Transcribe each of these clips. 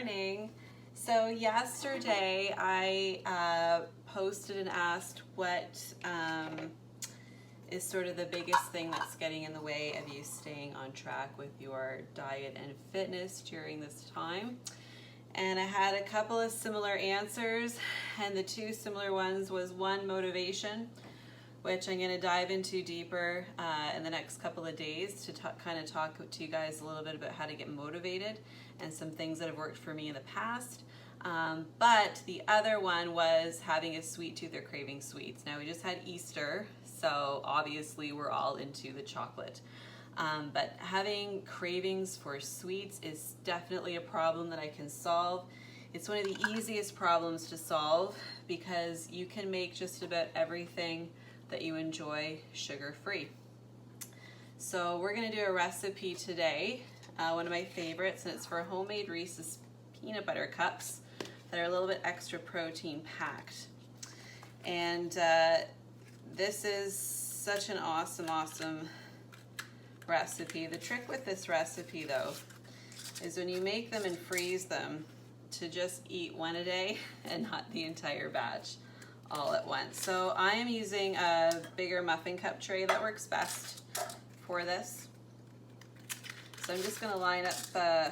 morning. So yesterday I posted and asked what is sort of the biggest thing that's getting in the way of you staying on track with your diet and fitness during this time. And I had a couple of similar answers, and the two similar ones was one, motivation, which I'm going to dive into deeper in the next couple of days to kind of talk to you guys a little bit about how to get motivated and some things that have worked for me in the past. But the other one was having a sweet tooth or craving sweets. Now we just had Easter, so obviously we're all into the chocolate. But having cravings for sweets is definitely a problem that I can solve. It's one of the easiest problems to solve because you can make just about everything that you enjoy sugar-free. So we're going to do a recipe today, one of my favorites, and it's for homemade Reese's peanut butter cups that are a little bit extra protein packed. And this is such an awesome recipe. The trick with this recipe though is when you make them and freeze them to just eat one a day and not the entire batch all at once. So I am using a bigger muffin cup tray that works best for this. So I'm just going to line up the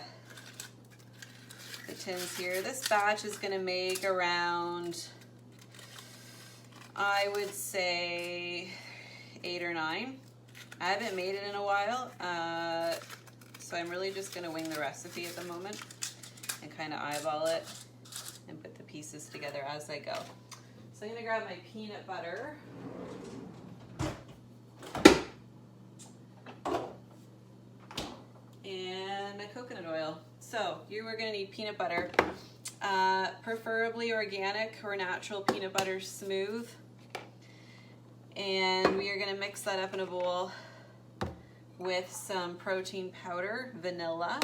tins here. This batch is going to make around, I would say, 8 or 9. I haven't made it in a while, so I'm really just going to wing the recipe at the moment and kind of eyeball it and put the pieces together as I go. So I'm going to grab my peanut butter. And my coconut oil. So you are going to need peanut butter, preferably organic or natural peanut butter, smooth. And we are going to mix that up in a bowl with some protein powder, vanilla,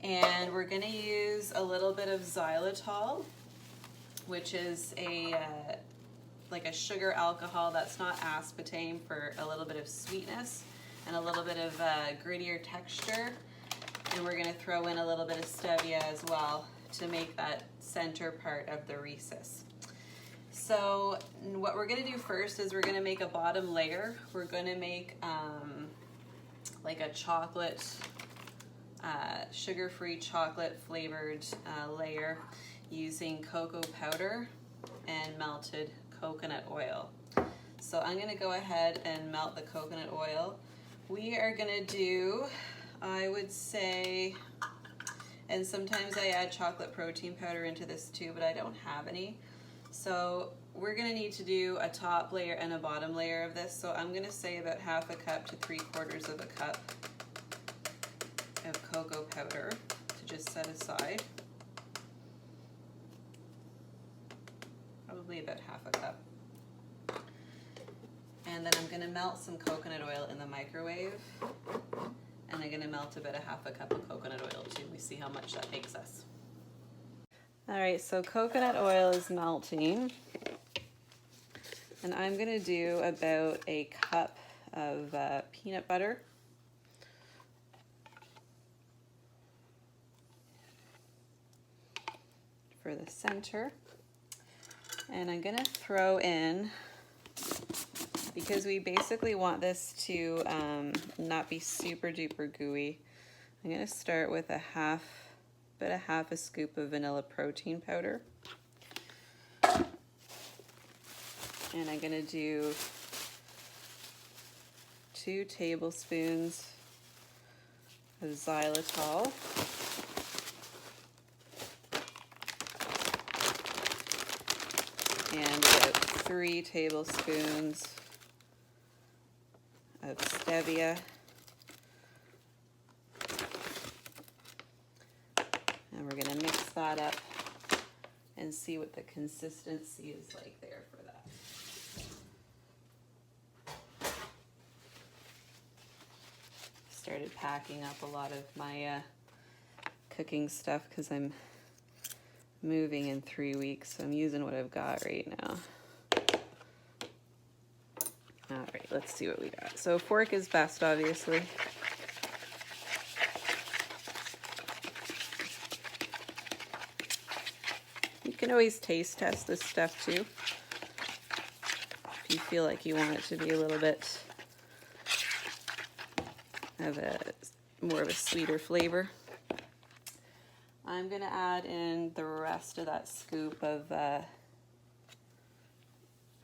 and we're going to use a little bit of xylitol, which is like a sugar alcohol that's not aspartame, for a little bit of sweetness and a little bit of grittier texture. And we're going to throw in a little bit of stevia as well to make that center part of the Reese's. So what we're going to do first is we're going to make a bottom layer. We're going to make like a chocolate, sugar-free chocolate flavored layer using cocoa powder and melted coconut oil. So I'm going to go ahead and melt the coconut oil. We are going to do, I would say, and sometimes I add chocolate protein powder into this too, but I don't have any. So we're going to need to do a top layer and a bottom layer of this. So I'm going to say about 1/2 cup to 3/4 of a cup of cocoa powder to just set aside. Probably about 1/2 cup. And then I'm going to melt some coconut oil in the microwave. And I'm going to melt about 1/2 cup of coconut oil too. We see how much that makes us. All right, so coconut oil is melting, and I'm going to do about a cup of peanut butter. For the center, and I'm going to throw in, because we basically want this to not be super duper gooey, I'm going to start with about a 1/2 scoop of vanilla protein powder. And I'm going to do 2 tablespoons of xylitol. And about 3 tablespoons of stevia. And we're going to mix that up and see what the consistency is like there for that. Started packing up a lot of my cooking stuff because I'm moving in 3 weeks, so I'm using what I've got right now. All right, let's see what we got. So a fork is best, obviously. can always taste test this stuff too, if you feel like you want it to be a little bit of a more of a sweeter flavor. I'm gonna add in the rest of that scoop of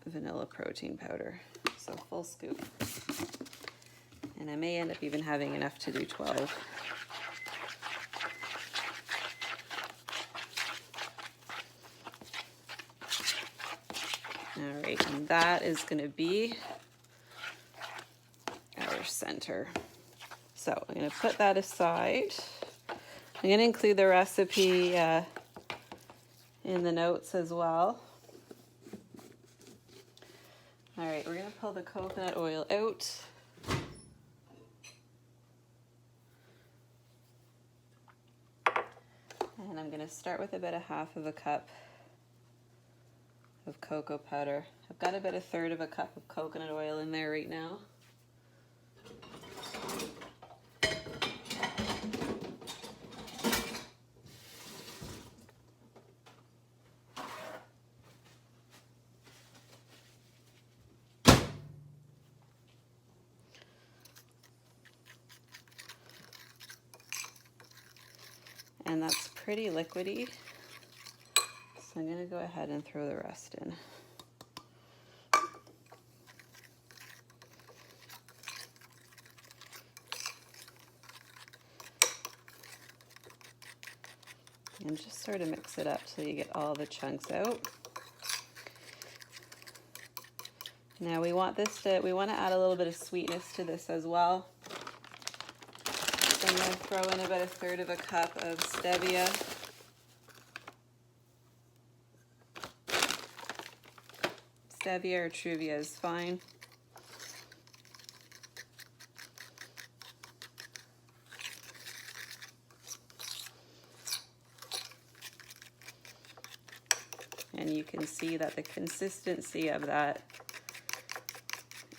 vanilla protein powder, so full scoop. And I may end up even having enough to do 12. All right, and that is gonna be our center. So I'm gonna put that aside. I'm gonna include the recipe in the notes as well. All right, we're gonna pull the coconut oil out. And I'm gonna start with about 1/2 cup of cocoa powder. I've got about 1/3 cup of coconut oil in there right now. And that's pretty liquidy, so I'm going to go ahead and throw the rest in. And just sort of mix it up so you get all the chunks out. Now we want to add a little bit of sweetness to this as well. So I'm going to throw in about 1/3 cup of stevia. Stevia or Truvia is fine. And you can see that the consistency of that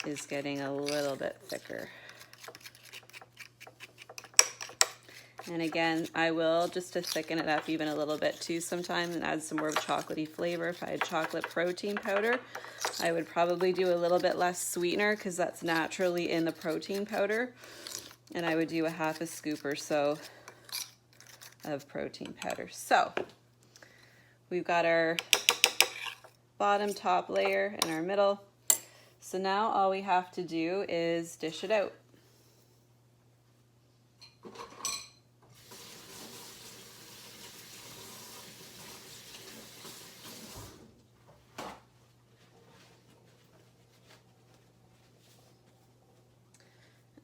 is getting a little bit thicker. And again, I will, just to thicken it up even a little bit too sometimes and add some more of a chocolatey flavor. If I had chocolate protein powder, I would probably do a little bit less sweetener because that's naturally in the protein powder. And I would do 1/2 scoop or so of protein powder. So we've got our bottom top layer and our middle. So now all we have to do is dish it out.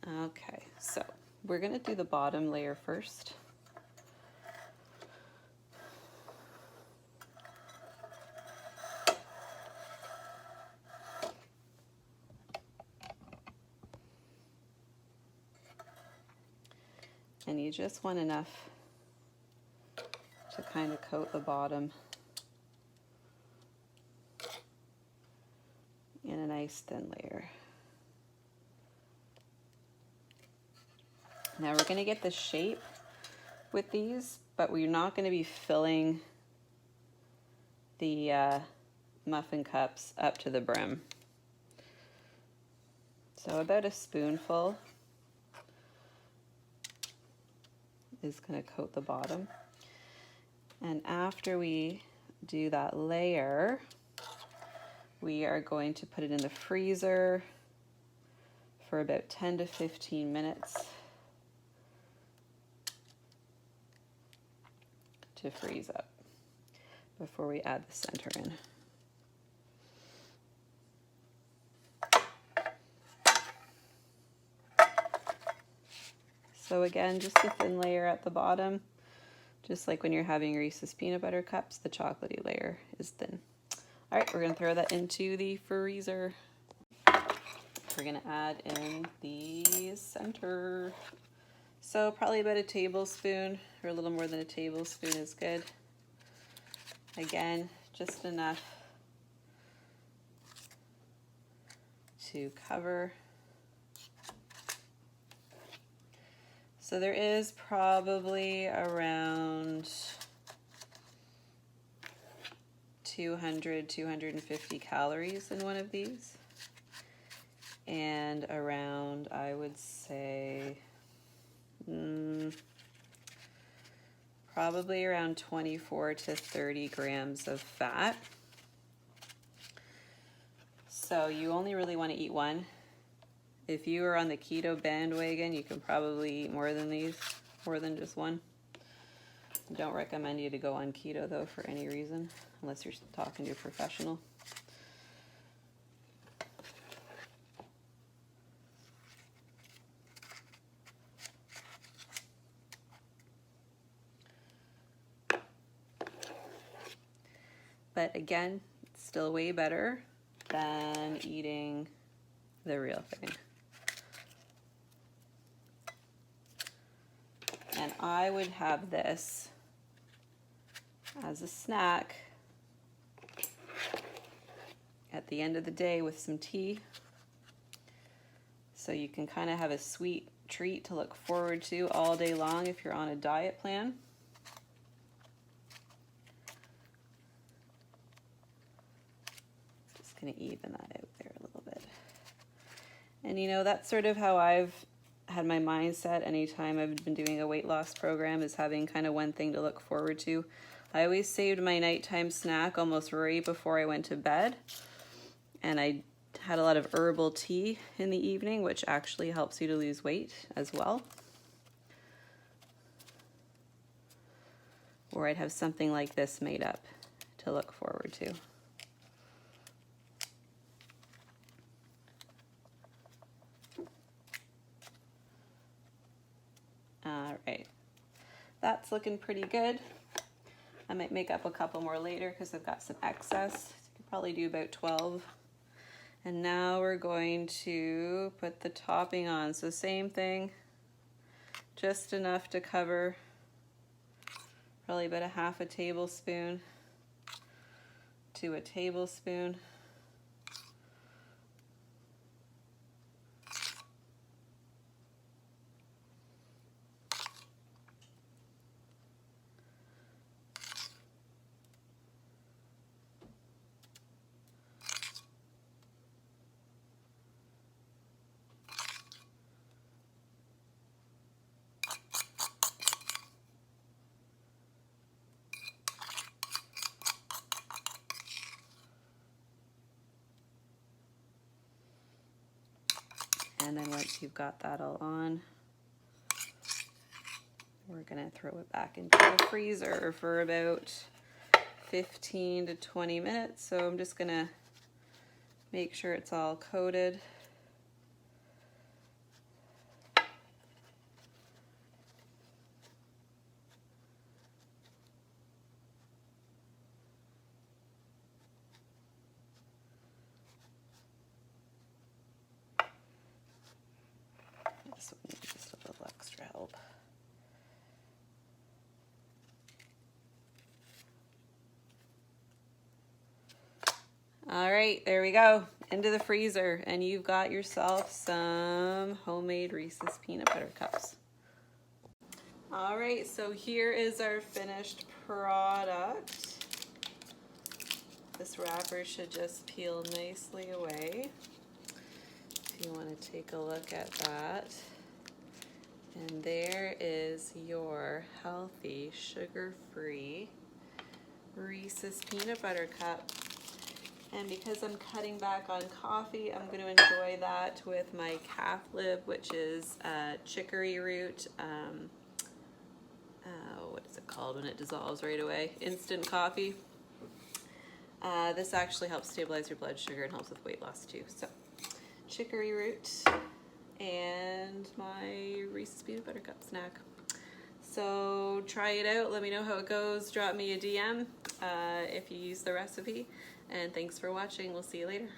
Okay, so we're gonna do the bottom layer first. And you just want enough to kind of coat the bottom in a nice thin layer. Now we're going to get the shape with these, but we're not going to be filling the muffin cups up to the brim. So about a spoonful is going to coat the bottom. And after we do that layer, we are going to put it in the freezer for about 10 to 15 minutes to freeze up before we add the center in. So again, just a thin layer at the bottom, just like when you're having Reese's peanut butter cups, the chocolatey layer is thin. All right, we're gonna throw that into the freezer. We're gonna add in the center. So probably about a tablespoon or a little more than a tablespoon is good. Again, just enough to cover. So there is probably around 200, 250 calories in one of these. And around, I would say, probably around 24 to 30 grams of fat. So you only really want to eat one. If you are on the keto bandwagon, you can probably eat more than these, more than just one. I don't recommend you to go on keto though for any reason, unless you're talking to a professional. But again, it's still way better than eating the real thing. And I would have this as a snack at the end of the day with some tea. So you can kind of have a sweet treat to look forward to all day long if you're on a diet plan. Just going to even that out there a little bit. And you know, that's sort of how I've had my mindset anytime I've been doing a weight loss program, is having kind of one thing to look forward to. I always saved my nighttime snack almost right before I went to bed. And I had a lot of herbal tea in the evening, which actually helps you to lose weight as well. Or I'd have something like this made up to look forward to. All right, that's looking pretty good. I might make up a couple more later because I've got some excess. You could probably do about 12. And now we're going to put the topping on. So same thing, just enough to cover probably about a half a tablespoon to a tablespoon. And then once you've got that all on, we're gonna throw it back into the freezer for about 15 to 20 minutes. So I'm just gonna make sure it's all coated. This one needs just a little extra help. All right, there we go, into the freezer, and you've got yourself some homemade Reese's peanut butter cups. All right, so here is our finished product. This wrapper should just peel nicely away. If you want to take a look at that. And there is your healthy, sugar-free Reese's peanut butter cup. And because I'm cutting back on coffee, I'm going to enjoy that with my calf lib, which is chicory root. What is it called when it dissolves right away? Instant coffee. This actually helps stabilize your blood sugar and helps with weight loss too. So, chicory root and my Reese's peanut butter cup snack. So try it out. Let me know how it goes. Drop me a DM if you use the recipe. And thanks for watching. We'll see you later.